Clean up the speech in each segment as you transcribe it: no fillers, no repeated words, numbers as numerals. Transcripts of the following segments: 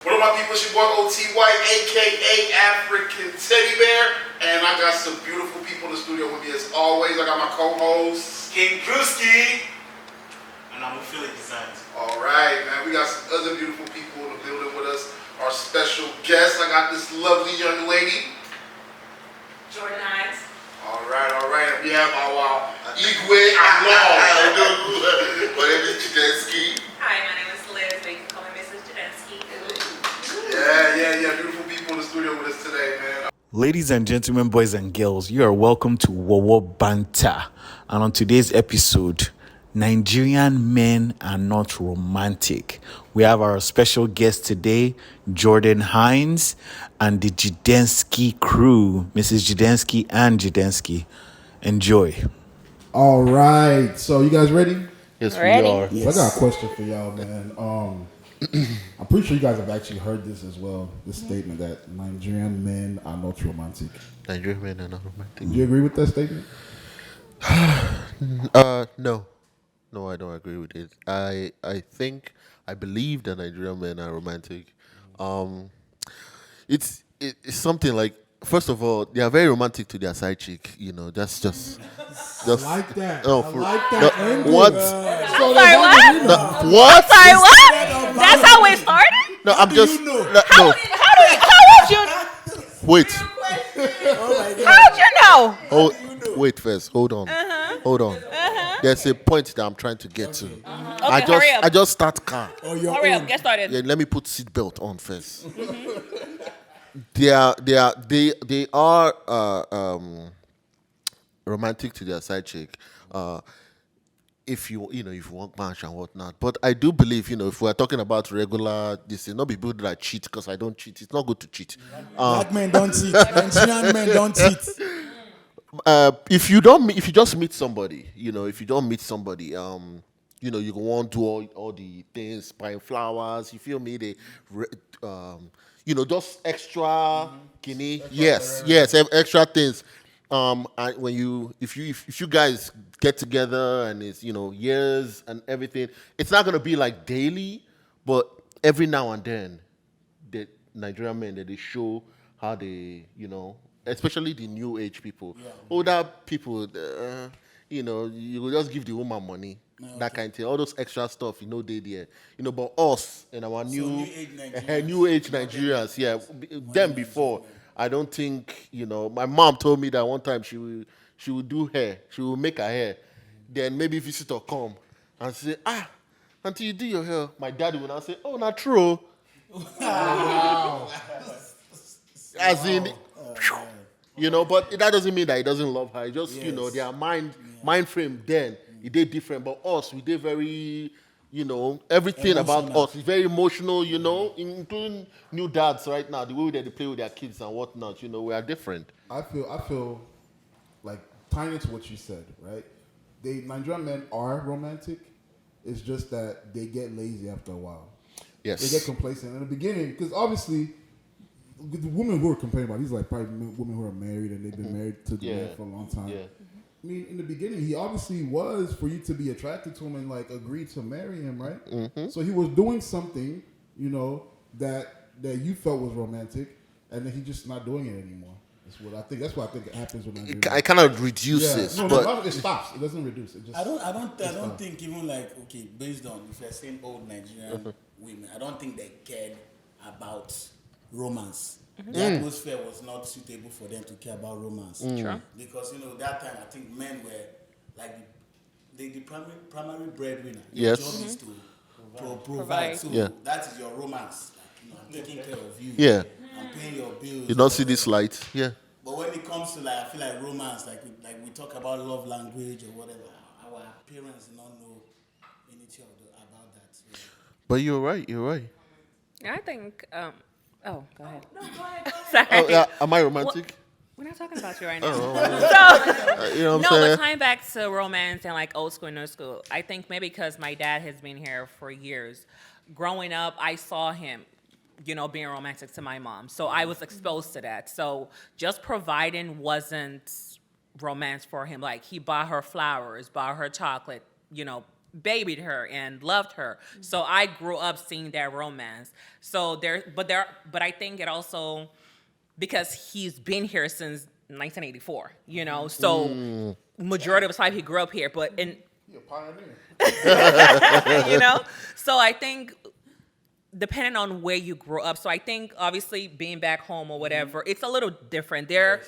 What up, my people? It's your boy OT White, aka African Teddy Bear, and I got some beautiful people in the studio with me as always. I got my co-host King Drewski, and I'm affiliate designs. All right, man. We got some other beautiful people in the building with us. Our special guest. I got this lovely young lady. Jordan Hines. All right. And we have our Igwe Outlaw. My name is Jidensky. Hi, my name is Liz, but you can call me Mrs. Jidensky. Yeah. Beautiful people in the studio with us today, man. Ladies and gentlemen, boys and girls, you are welcome to WOWo Banter. And on today's episode, Nigerian men are not romantic. We have our special guest today, Jordan Hines, and the Jidensky crew, Mrs. Jidensky and Jidensky. Enjoy. All right, so you guys ready? Yes, Ready. we are. Yes. I got a question for y'all, man. I'm pretty sure you guys have actually heard this as well. This statement that Nigerian men are not romantic. Nigerian men are not romantic. Do you agree with that statement? No, I don't agree with it. I believe that Nigerian men are romantic. It's something like, first of all, they are very romantic to their side chick. You know, that's just I like that. No, I for- like that. no, angle. what? I'm sorry, what? No, what? Sorry, what? That's how it started? No, I'm just you know? no. How would you? Wait, How'd you know? wait first. Hold on. There's a point that I'm trying to get to. Okay, hurry up. I just start car. Hurry up, get started. Yeah, let me put seatbelt on first. They are romantic to their side chick. If you want match and whatnot. But I do believe, if we're talking about regular, this is not people that cheat, because I don't cheat. It's not good to cheat. Black men don't cheat. Nigerian men don't cheat. If you just meet somebody, you want to do all the things, buying flowers, you feel me? Just extra kidney. Yes, extra things. And if you guys get together and it's years and everything, it's not gonna be like daily, but every now and then, the Nigerian men that they show how they especially the new age people, older people, you will just give the woman money, that kind of thing, all those extra stuff, they there, but us and our new age Nigerians, them before. I don't think, my mom told me that one time she will do hair. She will make her hair. Then maybe visitor come and say, until you do your hair. My daddy will now say, oh, not true. Wow. As in, but that doesn't mean that he doesn't love her. It just, their mind frame then, it did different. But us, we did very... everything about us is very emotional, including new dads right now, the way that they play with their kids and whatnot, we are different. I feel like tying into what you said, right? Nigerian men are romantic. It's just that they get lazy after a while. Yes. They get complacent in the beginning, because obviously the women who are complaining about, these are like probably women who are married and they've been married to the man for a long time. Yeah. I mean, in the beginning, he obviously was for you to be attracted to him and like agree to marry him, right? Mm-hmm. So he was doing something, that you felt was romantic, and then he's just not doing it anymore. That's what I think it happens when I kind of reduces, but it stops. It doesn't reduce. It just I don't think even like, okay, based on if you're saying old Nigerian women, I don't think they cared about romance. Mm-hmm. The atmosphere was not suitable for them to care about romance. Sure. Because that time I think men were like the primary breadwinner. Yes. Your job is to provide. So that is your romance. Like, I'm taking care of you. Yeah. I'm paying your bills. You don't see this light. Yeah. But when it comes to I feel like romance, like we talk about love language or whatever, our parents do not know anything about that. So. But you're right. I think, go ahead. No, go ahead. Oh, Sorry. yeah. Am I romantic? We're not talking about you right now. You know what I'm No, saying? but tying back to romance and like old school and new school, I think maybe because my dad has been here for years. Growing up, I saw him, being romantic to my mom. So I was exposed to that. So just providing wasn't romance for him. Like he bought her flowers, bought her chocolate, babied her and loved her. So I grew up seeing that romance. So but I think it also, because he's been here since 1984, you know, so majority of his life he grew up here, but in You're a pioneer. you know, so I think depending on where you grew up, so I think obviously being back home or whatever, it's a little different. Their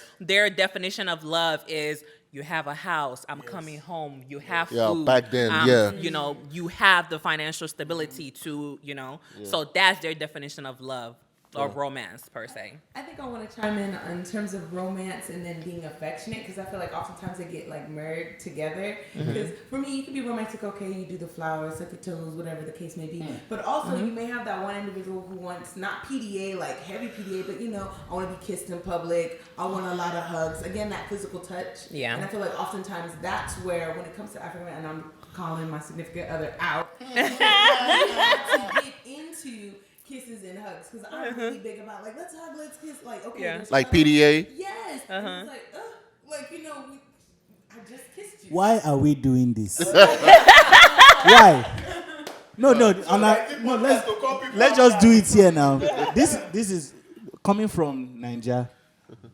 definition of love is you have a house, I'm coming home, you have food. back then, you know, you have the financial stability to, you know, so that's their definition of love or romance per se. I think I want to chime in terms of romance and then being affectionate, because I feel like oftentimes they get like married together. Because for me, you can be romantic, okay, you do the flowers, suck the toes, whatever the case may be. But also you may have that one individual who wants not PDA, like heavy PDA, but you know, I want to be kissed in public. I want a lot of hugs. Again, that physical touch. Yeah. And I feel like oftentimes that's where, when it comes to African, and I'm calling my significant other out, we have to get into kisses and hugs, because I'm really big about like, let's hug, let's kiss, like, okay, Yeah. Like PDA? yes, and it's like you know, I just kissed you. Why are we doing this? Why? No. Let's just do it here now. This is coming from Nigeria.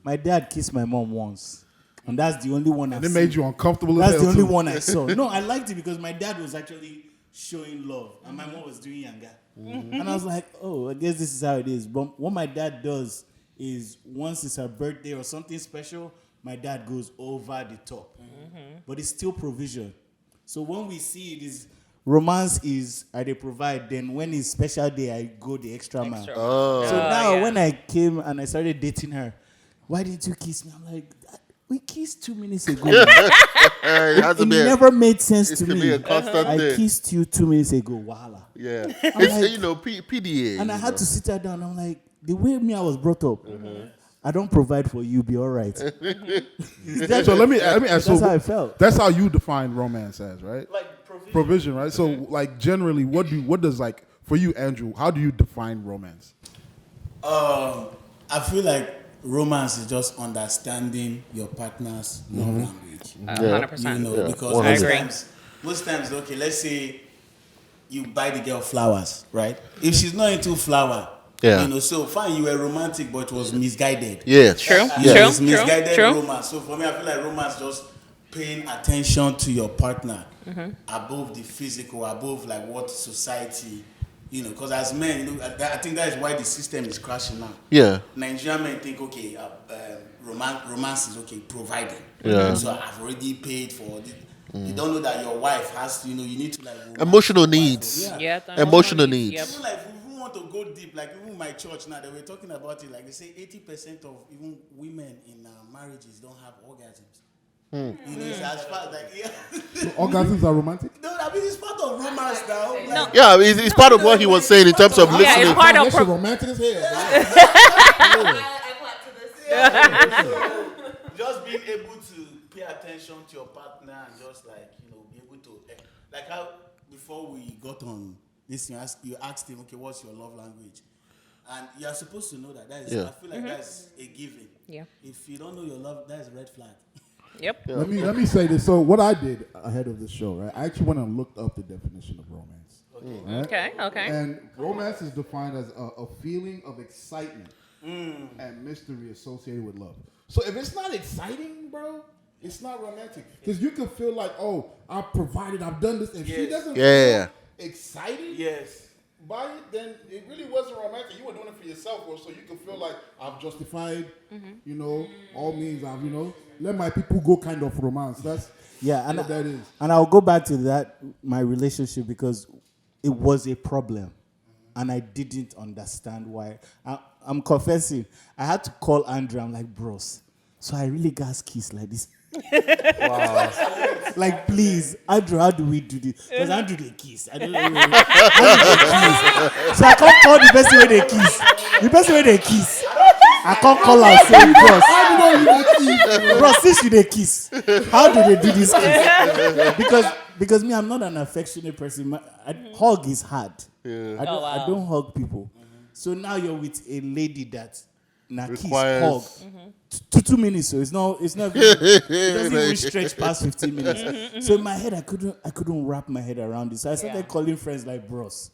My dad kissed my mom once, and that's the only one I've It seen. made you uncomfortable. That's as the hell, only too. one I saw. No, I liked it because my dad was actually showing love, and my mom was doing yanga. And I was like, oh, I guess this is how it is. But what my dad does is, once it's her birthday or something special, my dad goes over the top. But it's still provision. So when we see it is romance is I they provide, then when it's special day, I go the extra mile. So now when I came and I started dating her, why didn't you kiss me? I'm like, we kissed 2 minutes ago. It never made sense to me. A constant I thing. kissed you 2 minutes ago. Wahala. Yeah. I'm It's, like- you know, PDA. And I you had know. to sit her down. I'm like, the way I was brought up, I don't provide for you. Be all right. So let me ask. That's So how I felt. that's how you define romance as, right? Like Provision, right? So like generally, what does like for you, Andrew? How do you define romance? I feel like romance is just understanding your partner's love language. 100%. You know, Yeah. because 100%. most times, okay, let's say you buy the girl flowers, right? If she's not into flower, Yeah. you know, so fine, you were romantic, but it was misguided. Yes. True. You know, True. it's misguided True. romance. So for me, I feel like romance just paying attention to your partner above the physical, above like what society, you know, because as men, you know, I think that is why the system is crashing now. Yeah. Nigerian men think, okay, romance is okay, providing. Yeah. So I've already paid for it. You don't know that your wife has to, you know, you need to like Emotional romance your wife. needs. Yeah. Emotional needs. Yep. Even like if we want to go deep, like even my church now, they were talking about it. Like they say, 80% of even women in marriages don't have orgasms. You know, it's as far like So orgasms are romantic. no, I mean it's part of romance now. Like, No. Yeah, it's part of what he was saying in terms of Yeah, listening. it's part That of shit romantic as hell. I clap to this. just being able to pay attention to your partner and just like, you know, be able to like how before we got on this, you asked him, okay, what's your love language? And you're supposed to know that. That is, Yeah. I feel like that's a given. Yeah. If you don't know your love, that is a red flag. Yep. Let me say this. So what I did ahead of the show, right? I actually went and looked up the definition of romance. Right? Okay. And romance is defined as a feeling of excitement and mystery associated with love. So if it's not exciting, bro, it's not romantic. Because you can feel like, oh, I've provided, I've done this. If she Yes. doesn't Yeah. feel excited Yes. by it, then it really wasn't romantic. You were doing it for yourself, or so you can feel like I've justified, you know, all means. I've, you know, let my people go kind of romance. That's Yeah, and what that is. And I'll go back to that, my relationship, because it was a problem. And I didn't understand why. I'm confessing. I had to call Andrew. I'm like, bros, so I really got kiss like this. Wow. Like, please, Andrew, how do we do this? Because Andrew, they kiss. I don't know. Andrew, they kiss. So I can't call the person where they kiss. The person where they kiss. I can't call and say, bros. Bro, since you they kiss, how do they do this kiss? Because me, I'm not an affectionate person. Hug is hard. I don't hug people. So now you're with a lady that kiss, Requires- hug. 2 minutes, so it's not it doesn't even stretch past 15 minutes. So in my head, I couldn't wrap my head around this. So I started calling friends like, bros,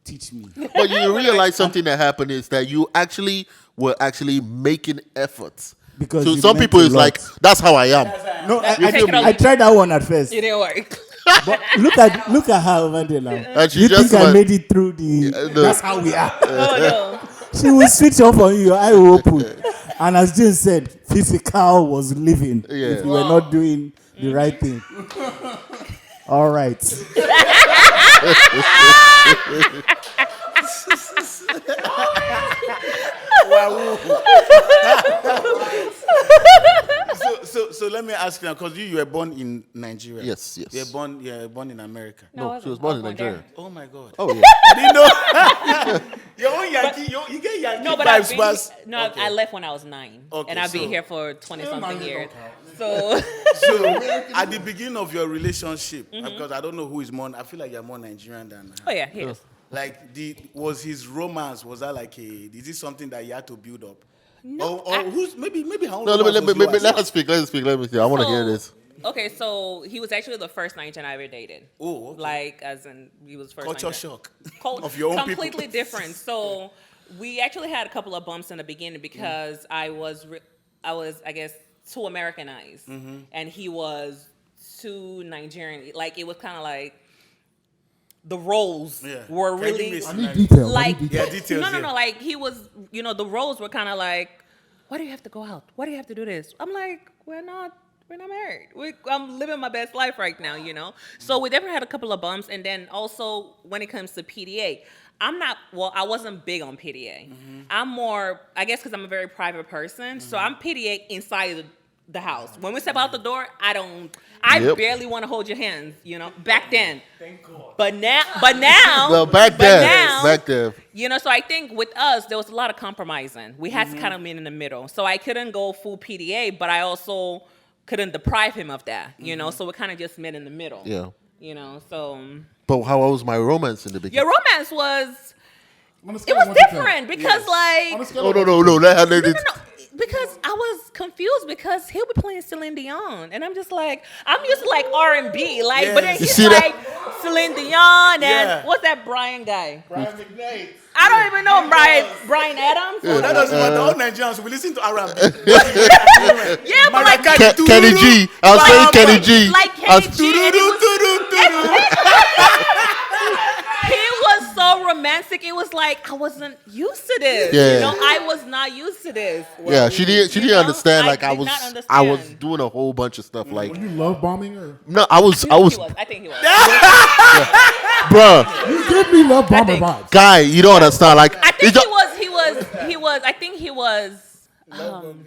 teach me. But you realize something that happened is that you were actually making efforts. Because so you some meant people a is lot. like, that's how I am. No, feel me? I tried that one at first. It didn't work. But look at her over there now. And she You just think I went- made it through the? no. That's how we are. Oh no. She will switch off on you. Your eye will open. And as Jane said, physical was living. Yeah. If you were not doing the right thing. All right. So let me ask you now, because you were born in Nigeria. Yes. You were born in America. No, She was born in Nigeria. Oh my God. Oh yeah. I didn't know. Your own Yankee, you get Yankee No, but I've vibes, been, but no, I left when I was 9, Okay, and I've been so- here for 20-something years. So, so at the beginning of your relationship, because I don't know who is more, I feel like you're more Nigerian than her. oh yeah, he is. Like, was his romance, was that like is it something that you had to build up? No, Or who's maybe her own No, romance was low as let well. us speak. Let me see. I want to hear this. Okay, so he was actually the first Nigerian I ever dated. Oh, okay. Like, as in, he was first Culture Nigerian. shock of your own people. Completely different. So we actually had a couple of bumps in the beginning because I was, I guess, too Americanized, and he was too Nigerian. Like, it was kind of like the roles were Can you really miss- I need details. like details, no, yeah. like he was, the roles were kind of like, why do you have to go out? Why do you have to do this? I'm like, we're not married. I'm living my best life right now, So we definitely had a couple of bumps, and then also when it comes to PDA, I wasn't big on PDA. I'm more, I guess, because I'm a very private person, so I'm PDA inside the house. When we step out the door, I barely want to hold your hands, back then. Thank God. But now, Well, back then. So I think with us, there was a lot of compromising. We had to kind of meet in the middle. So I couldn't go full PDA, but I also couldn't deprive him of that, So we kind of just met in the middle. Yeah. So But how was my romance in the beginning? your romance was, On a it scale was of 1 to 10. different because On a like, scale Oh of no 1 to no 10. no! Let her no, because I was confused because he'll be playing Celine Dion, and I'm just like, I'm used to like R&B, like, but then Yes. he's see that? like Celine Dion and Yeah. what's that Brian guy? Brian McKnight. I don't even know Brian Adams. Oh, that doesn't matter. All Nigerians, we listen to Arab. Yeah, but like Kenny G. I was saying Kenny G. Like I was- Kenny G, and it he was so romantic. It was like I wasn't used to this. Yeah. I was not used to this. Yeah, she didn't understand. Like I I did was, not I was understand. doing a whole bunch of stuff. Like Were you love bombing or? no, I was, I think he was. bruh, You give me love bombing vibes. guy, you don't understand. Like I think it just- I think he was.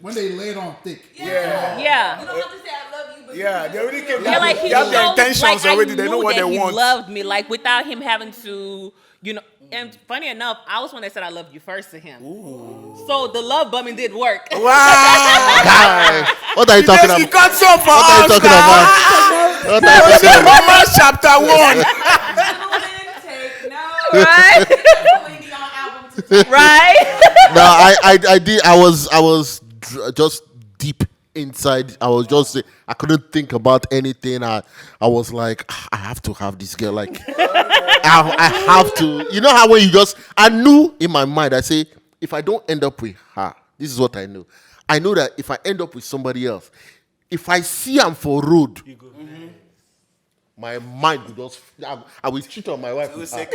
When they laid on thick. Yeah. Yeah. You don't have to say I love you, but Yeah, they already came Yeah, like he they have their showed, intentions like, already. I They know knew what that they he want. loved me, like without him having to, And funny enough, I was one that said I loved you first to him. Ooh. So the love bombing did work. Wow. guy, what are you talking She about? got so for What are you us talking now. about? What are you talking about? Romans chapter 1. take no. Right? Celine Dion album to take. Right? No, I did. I was just deep inside. I was just, I couldn't think about anything. I was like, I have to have this girl. Like, I have to. You know how when you just, I knew in my mind, I say, if I don't end up with her, this is what I knew. I know that if I end up with somebody else, if I see I'm for road, my mind would just, I will cheat on my wife with her.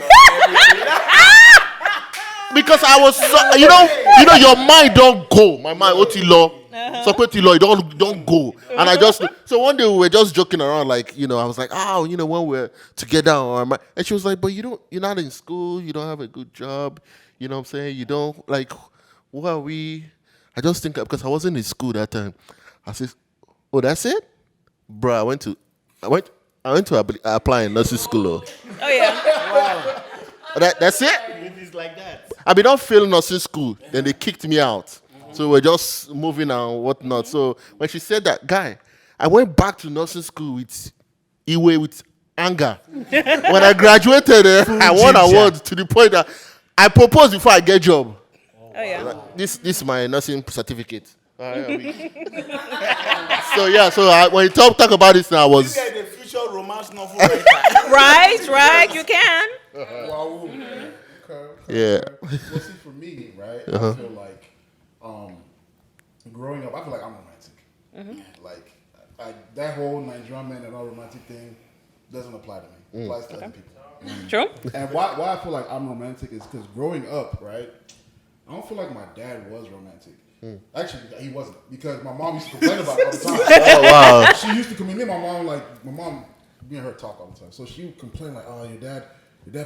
Because I was so, you know, your mind don't go. My mind, Otilo, Sokotilo, it don't go. And I just, so one day we were just joking around, like, I was like, when we're together, and she was like, but you're not in school, you don't have a good job, you know what I'm saying? You don't, like, what are we? I just think, because I wasn't in school that time. I said, oh, that's it? Bro, I went to apply in nursing school. Oh, yeah. That's it? It's like that. I been not failing nursing school. Then they kicked me out. So we're just moving and whatnot. So when she said that, guy, I went back to nursing school with anger. When I graduated, I won awards to the point that I proposed before I get job. Oh yeah. This is my nursing certificate. So when you talk about this now, I was This guy is a future romance novel writer. Right. You can. Wow. yeah. Well, see, for me, right, I feel like growing up, I feel like I'm romantic. Like, that whole Nigerian man and all romantic thing doesn't apply to me. It applies to other people. True. And why I feel like I'm romantic is because growing up, right, I don't feel like my dad was romantic. Actually, he wasn't, because my mom used to complain about it all the time. Oh wow. She used to come in. Me and my mom, me and her talk all the time. So she would complain like, "Oh, your dad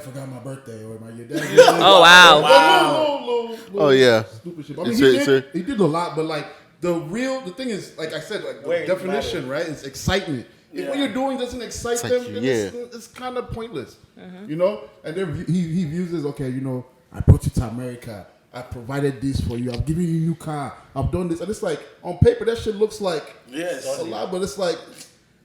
forgot my birthday," or your dad. Oh wow. Oh yeah. Stupid shit. I mean, he did a lot, but like the thing is, like I said, like the definition, right, is excitement. If what you're doing doesn't excite them, then it's kind of pointless, you know. And then he views this, okay, you know, I brought you to America. I provided this for you. I'm giving you a new car. I've done this. And it's like, on paper, that shit looks like a lot, but it's like,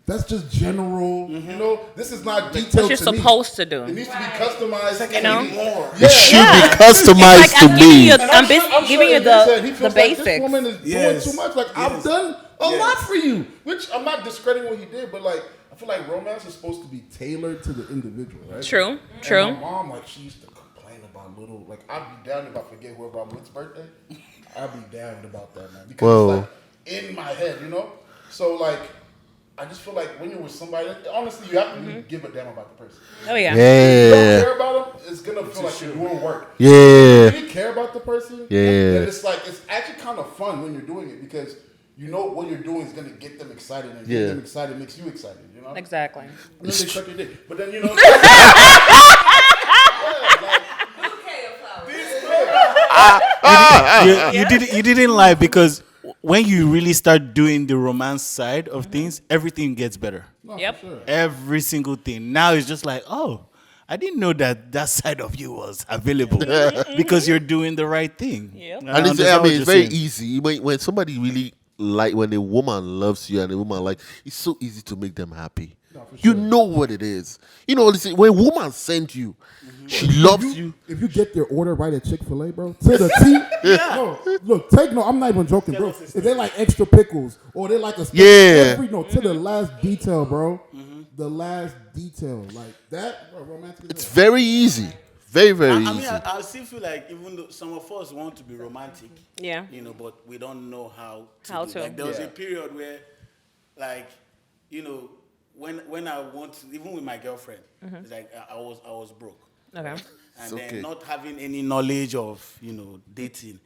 that's just general, you know? This is not detailed What to you're me. supposed to do. It needs to be customized. You know? More. It should be customized It's to like me. I'm giving you He the feels like basics. this woman is doing too much. Like, I've done a lot for you. Which, I'm not discrediting what he did, but like, I feel like romance is supposed to be tailored to the individual, right? True. And my mom, like, she used to complain about little, like, I'd be down if I forget whoever I'm with's birthday. I'd be damned about that, man. Because it's like in my head, you know? So, like, I just feel like when you're with somebody, honestly, you have to really give a damn about the person. Oh yeah. If you don't care about them, it's gonna feel like you're doing work. Yeah. If you really care about the person, Yeah. then it's like, it's actually kind of fun when you're doing it, because you know what you're doing is gonna get them excited, and get them excited makes you excited, you know? Exactly. And then they suck your dick. But then, you know, You didn't lie, because when you really start doing the romance side of things, everything gets better. Yep. Every single thing. Now it's just like, oh, I didn't know that side of you was available because you're doing the right thing. Yep. And it's very easy. When somebody really when a woman loves you and a woman it's so easy to make them happy. You know what it is. You know, listen, when a woman sends you, she loves you. If you get their order right at Chick-fil-A, bro, to the T. No, look, I'm not even joking, bro. If they like extra pickles or they like a to the last detail, bro. The last detail, like that, bro, romantic. It's very easy. Very, very easy. I mean, I still feel like even though some of us want to be romantic, Yeah. you know, but we don't know how to. Like, How there was a period where, like, you know, when I want to, even with my girlfriend, it's like I was broke. Okay. And then not having any knowledge of, you know, dating,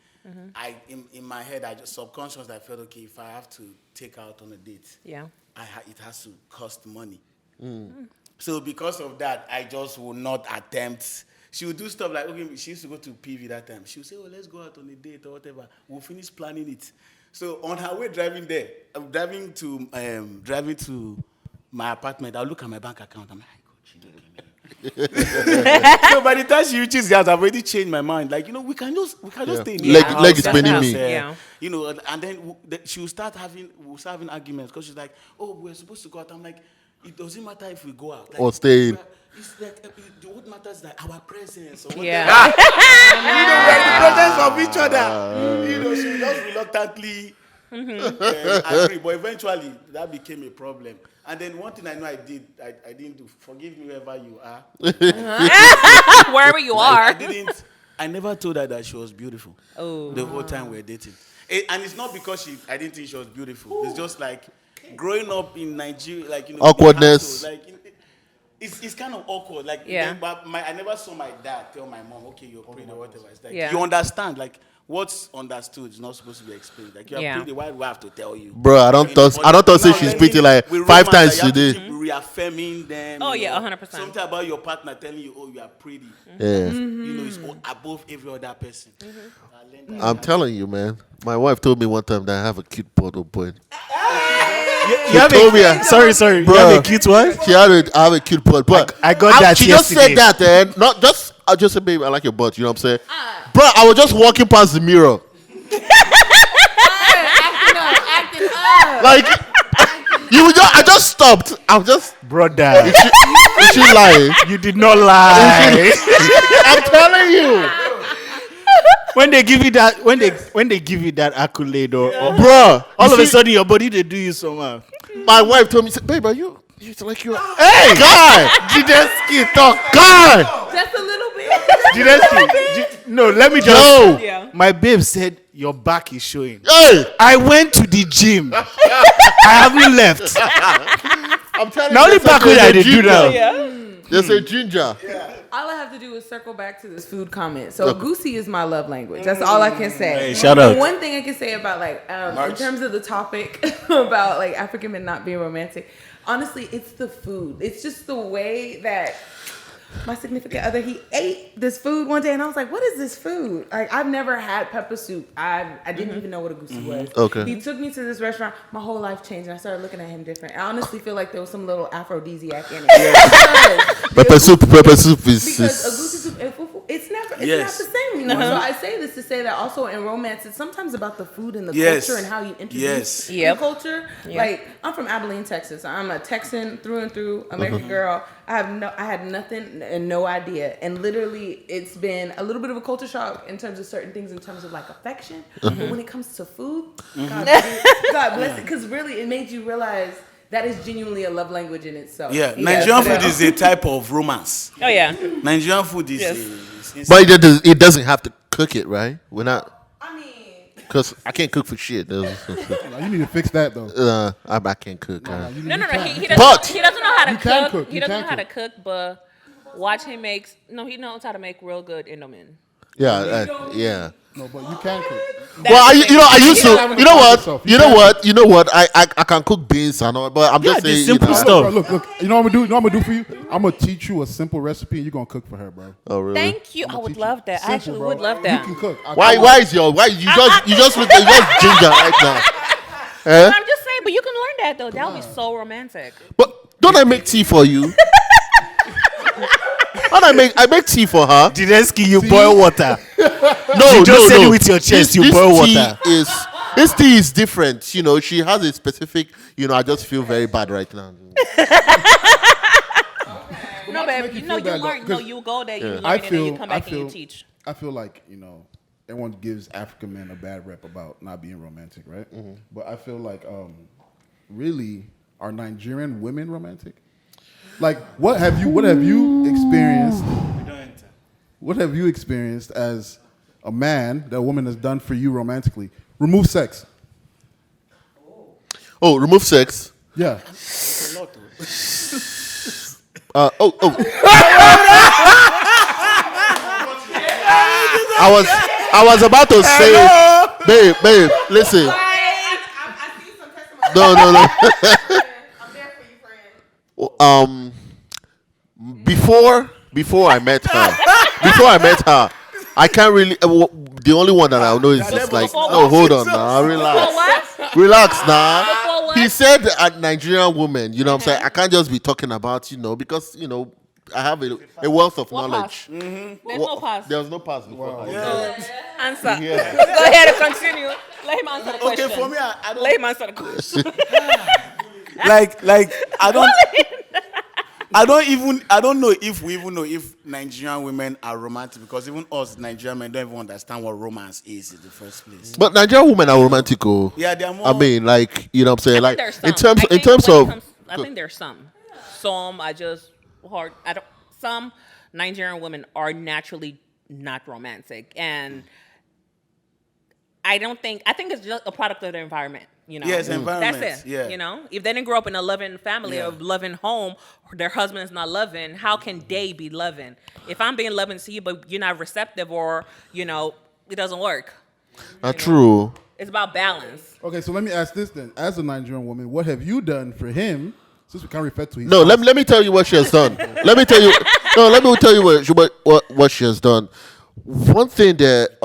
in my head, I just subconsciously I felt, okay, if I have to take her out on a date, Yeah. it has to cost money. So because of that, I just will not attempt. She would do stuff like, okay, she used to go to PV that time. She would say, oh, let's go out on a date or whatever. We'll finish planning it. So on her way driving there, I'm driving to my apartment. I'll look at my bank account. I'm like, God, she didn't give me. So by the time she reaches the house, I've already changed my mind. Like, you know, we can just stay in the house. Leg is paining me. Yeah. You know, and then we'll start having arguments, because she's like, oh, we're supposed to go out. I'm like, it doesn't matter if we go out. Like, Or stay in. It's like, what matters is like our presence. Or whatever. Yeah. You know, we're in the presence of each other. You know, she just reluctantly agree. But eventually, that became a problem. And then one thing I know I didn't do, forgive me wherever you are. Wherever you are. I never told her that she was beautiful. Oh. The whole time we were dating. And it's not because I didn't think she was beautiful. It's just like growing up in Nigeria, like, you know, Awkwardness. It's kind of awkward. Like, Yeah. but I never saw my dad tell my mom, okay, you're pretty or whatever. It's like, Yeah. you understand, like, what's understood is not supposed to be explained. Like, you're Yeah. pretty, why do I have to tell you? Bro, I don't say she's pretty like 5 times today. Reaffirming them. Oh, you yeah, know, 100%. Something about your partner telling you, oh, you are pretty. Yeah. You know, it's above every other person. I'm telling you, man. My wife told me one time that I have a cute bottle boy. You have told me, sorry. bro, You have a cute one? I have a cute butt, but I got that she yesterday. just said that, not just. I just said, babe, I like your butt. You know what I'm saying, bro? I was just walking past the mirror, like I just stopped. I'm just, Brother, is she lying? you did not lie. I'm telling you. when they give you that, when they give you that accolade, or Bro, all of a sudden your body they do you somehow. my wife told me, babe, are you like you? Hey, Guy, Jidensky, talk. guy. Just a little bit. Jidensky, no, let me just. Yo. Yeah. My babe said your back is showing. Hey, I went to the gym. I haven't left. I'm telling Now you. only back way I did do ginger. now. Yeah. There's a ginger. All I have to do is circle back to this food comment. So goosey is my love language. That's all I can say. Hey, shout out. And one thing I can say about like in terms of the topic about like African men not being romantic, honestly, it's the food. It's just the way that my significant other, he ate this food one day and I was like, what is this food? Like, I've never had pepper soup. I didn't even know what a goosey was. Okay. He took me to this restaurant. My whole life changed and I started looking at him different. I honestly feel like there was some little aphrodisiac in it. Pepper soup is. Because a goosey soup and fufu, it's not the same anymore. So I say this to say that also in romance, it's sometimes about the food and the culture and how you introduce the culture. Like, I'm from Abilene, Texas. I'm a Texan through and through, American girl. I had nothing and no idea. And literally, it's been a little bit of a culture shock in terms of certain things, in terms of like affection. But when it comes to food, God bless it. Because really, it made you realize that is genuinely a love language in itself. Yeah, Nigerian food is a type of romance. Oh yeah. Nigerian food is. But it doesn't have to cook it, right? We're not. I mean, Because I can't cook for shit. You need to fix that though. I can't cook. No. He doesn't, But- he doesn't know how to You can cook. cook, He you doesn't can know how to cook. cook, but watch him make. No, he knows how to make real good Indomie. Yeah, yeah. No, but you can cook. Well, I used to. You You know what? yourself. You know what? You know what? I can cook beans and all, but I'm Yeah, just the saying. simple you know, stuff. Bro, look. You know what I'm gonna do? You know what I'm gonna do for you? I'm gonna teach you a simple recipe, and you're gonna cook for her, bro. Oh, really? Thank you. I would love that. I Simple, actually bro. would love that. You can cook. Why you just look at ginger right now? But I'm just saying, but you can learn that though. That would be so romantic. But don't I make tea for you? Don't I make tea for her? Jidensky, you boil water. No, You just no, said no. it with your chest, you This boil tea water. This tea is different. You know, she has a specific. You know, I just feel very bad right now. No, babe. you You know, feel you bad, learn. though, No, you go there, you learn, I and then feel. you come back and you teach. I feel like everyone gives African men a bad rep about not being romantic, right? But I feel like really are Nigerian women romantic? Like, what have you experienced? What have you experienced as a man that a woman has done for you romantically? Remove sex. Oh, remove sex. Yeah. I was about to say, babe, listen. I see some testimony. No. I'm there for you, friend. Before I met her, I can't really. The only one that I know is just like, no, hold on now, relax now. Before what? He said a Nigerian woman, you know what I'm saying? I can't just be talking about, because, I have a wealth of What knowledge. pass? There's no pass. There was no pass before. Answer. Go ahead and continue. Let him answer the question. Okay, for me, I don't Let him answer the question. like I don't know if we even know if Nigerian women are romantic, because even us Nigerian men don't even understand what romance is in the first place. But Nigerian women are romantic. Yeah, they are more. I mean, like, you know what I'm saying? I think Like, there's in some. terms I think of. I think there's some. Some are just hard. Some Nigerian women are naturally not romantic, and I think it's just a product of the environment. Yes, environment. That's it. Yeah. If they didn't grow up in a loving family or loving home, or their husband is not loving, how can they be loving? If I'm being loving to you, but you're not receptive, or it doesn't work. True. It's about balance. Okay, so let me ask this then. As a Nigerian woman, what have you done for him? Since we can't refer to his No, let me tell you what she has done. let me tell you what she has done. One thing that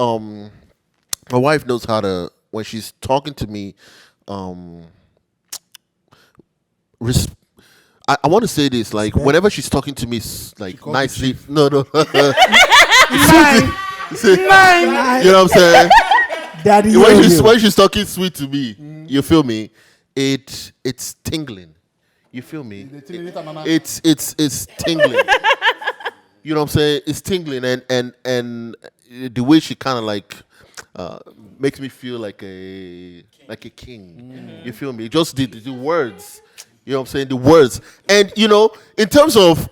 my wife knows how to, when she's talking to me, I want to say this, like, whenever she's talking to me, like, nicely. No. You know what I'm saying? Daddy, When she's talking sweet to me, you feel me? It's tingling. You feel me? It's tingling. You know what I'm saying? It's tingling, and the way she kind of like makes me feel like a king. You feel me? Just the words. You know what I'm saying? The words. And you know, in terms of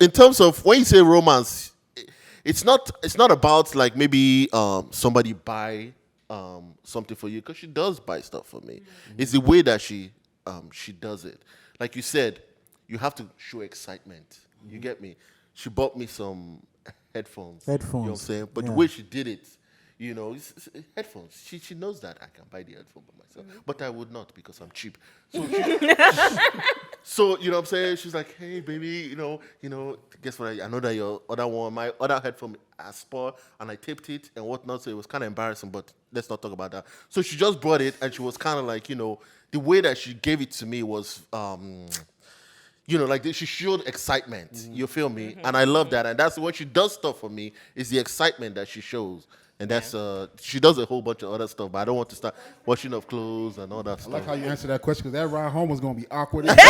when you say romance, it's not about like maybe somebody buy something for you, because she does buy stuff for me. It's the way that she does it. Like you said, you have to show excitement. You get me? She bought me some headphones. You know what I'm saying? But the way she did it, you know, it's headphones. She knows that I can buy the headphone by myself, but I would not because I'm cheap. So, so you know what I'm saying? She's like, hey, baby, you know, guess what? I know that your other one, my other headphone has spoiled, and I taped it and whatnot, so it was kind of embarrassing, but let's not talk about that. So she just brought it, and she was kind of like, you know, the way that she gave it to me was, you know, like she showed excitement. You feel me? And I love that. And that's when she does stuff for me, is the excitement that she shows. And that's she does a whole bunch of other stuff, but I don't want to start washing of clothes and all that stuff. I like how you answered that question, because that ride home was going to be awkward. That's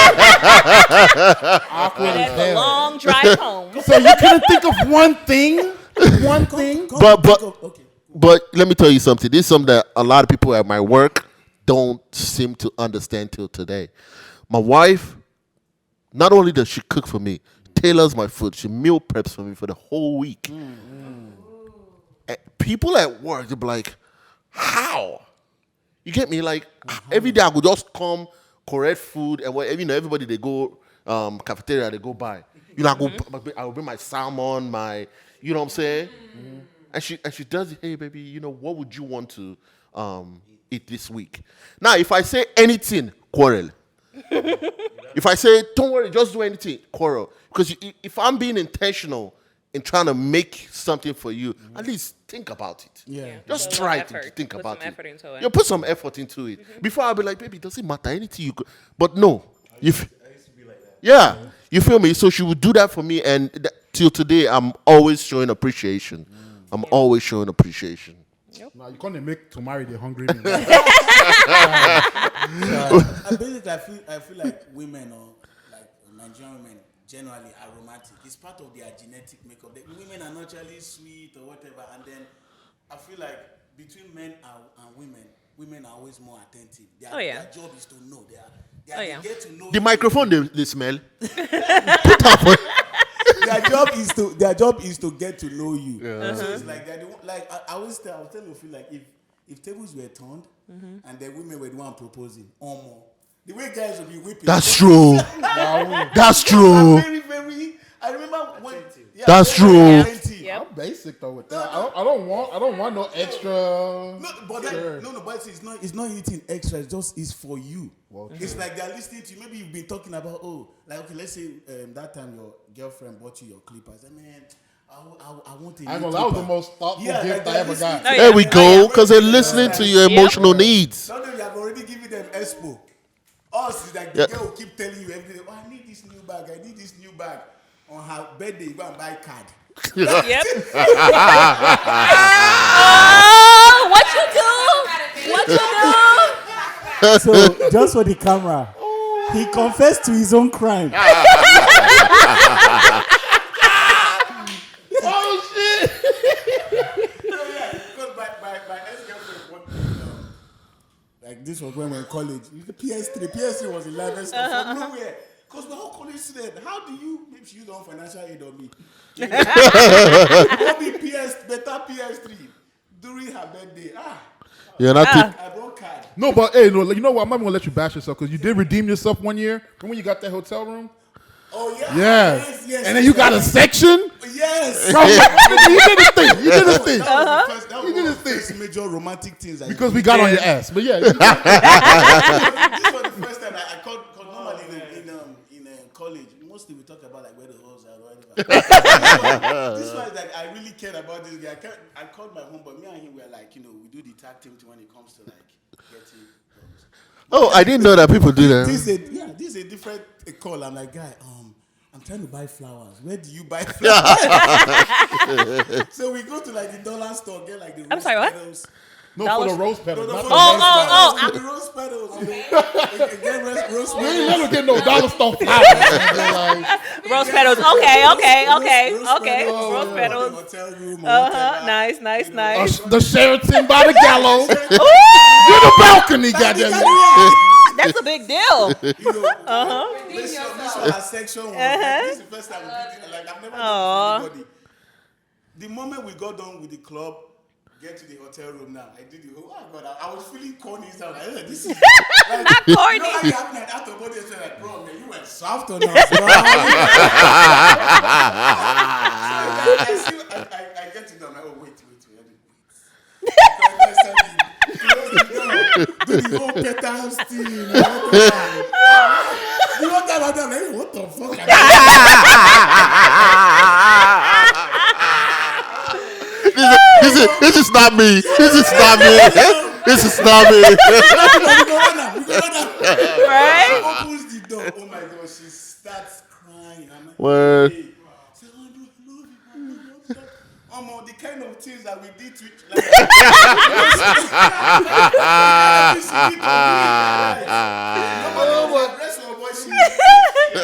a long drive home. So you couldn't think of one thing? But let me tell you something. This is something that a lot of people at my work don't seem to understand till today. My wife, not only does she cook for me, tailors my food, she meal preps for me for the whole week. People at work, they'll be like, how? You get me? Like, every day I would just come, correct food, and you know, everybody, they go, cafeteria, they go buy. You know, I will bring my salmon, you know what I'm saying? And she does it, hey, baby, you know, what would you want to eat this week? Now, if I say anything, quarrel. If I say, don't worry, just do anything, quarrel. Because if I'm being intentional in trying to make something for you, at least think about it. Yeah. Just try to think about it. Put some effort into it. You put some effort into it. Before I'll be like, baby, does it matter? Anything you could. But no. I used to be like that. Yeah. You feel me? So she would do that for me, and till today, I'm always showing appreciation. I'm always showing appreciation. Now you're going to make to marry the hungry. Basically, I feel like women, or like Nigerian women, generally are romantic. It's part of their genetic makeup. The women are naturally sweet or whatever, and then I feel like between men and women are always more attentive. Their job is to know. They get to know. The microphone they smell. Their job is to get to know you. Yeah. So it's like that. Like I was telling you, feel like if tables were turned and the women were the one proposing, or more. The way guys will be whipping. That's true. That's true. Very, very. I remember when. Yeah, that's true. Yep. I'm basic though with that. I don't want no extra. But it's not anything extra. It's for you. Well, it's like they're listening to you. Maybe you've been talking about okay, let's say that time your girlfriend bought you your clippers. Man, I want a. That was the most thoughtful gift I ever got. There we go, because they're listening to your emotional needs. Sometimes you have already given them expo. Us is like the girl will keep telling you every day, I need this new bag, I need this new bag. On her birthday, you go and buy card. Yep. What you do? So, just for the camera, he confessed to his own crime. Oh, shit. Because my ex-girlfriend, like this was when we were in college. The PS3 was 11 from nowhere. Because we're all college students. How do you, if you don't financial aid on me? Better PS3 during her birthday. You're not I brought card. No, but hey, no, you know what? I'm not gonna let you bash yourself, because you did redeem yourself one year. Remember when you got that hotel room? Oh yeah. Yeah. Yes, and then you got a section. Yes. Bro, you did his thing. You did his thing. That was one of the first major romantic things. Because we got on your ass. But yeah. This was the first time I called normally in college. Mostly we talk about like where the hoes are or whatever. This was like I really cared about this guy. I called my home, but me and him were like, we do the tag team when it comes to like getting. Oh, I didn't know that people do that. This is a different call. I'm like, guy, I'm trying to buy flowers. Where do you buy flowers? So we go to like the dollar store, get like the I'm sorry, what? Petals. No, Dollar for the Store. rose petals. No, not for the Oh, rose oh, petals. oh, The rose petals. Again, rose We ain't petals. never get no dollar store flowers. Like, Rose petals. Okay. Rose petals. Rose For petals. the hotel room or Uh-huh. whatever. Nice. You know, the Sheraton by the gallows. Ooh, You're the balcony, goddamn it. that's a big deal. You know, this one, our section was like, this is the first time we did it. Like, I've never done it for anybody. The moment we got done with the club, get to the hotel room now, I did the whole, oh God, I was feeling corny. So I'm like, oh, this is like, Not corny. You know, I have an out of body experience, like, bro, man, you went soft on us, bro. I get to them, I'm like, oh, wait. Do the whole petals thing. You know that? I'm like, what the fuck? This is not me. This is not me. This is not me. We go Right? opens the door. Oh my God, she starts crying. I'm like, Word. hey. Say, oh, no, I love you. The kind of things that we did to each like,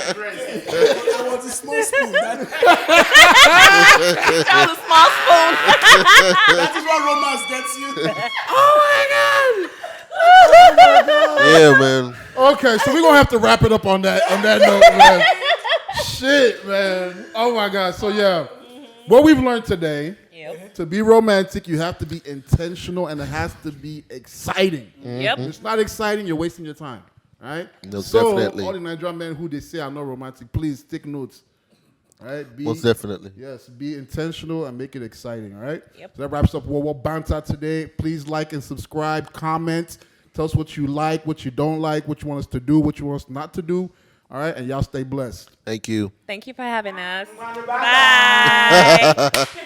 I was a small spoon. That That was a small spoon. that is what romance gets you. Yeah, man. Okay, so we're gonna have to wrap it up on that note, man. Shit, man. Oh my God. So yeah, what we've learned today, Yep. to be romantic, you have to be intentional and it has to be exciting. Yep. If it's not exciting, you're wasting your time. Right? No, So definitely. all the Nigerian men who they say are not romantic, please take notes. Right? Most definitely. Yes, be intentional and make it exciting, all right? Yep. So that wraps up WOWo Banter today. Please like and subscribe, comment, tell us what you like, what you don't like, what you want us to do, what you want us not to do, all right? And y'all stay blessed. Thank you. Thank you for having us. Bye.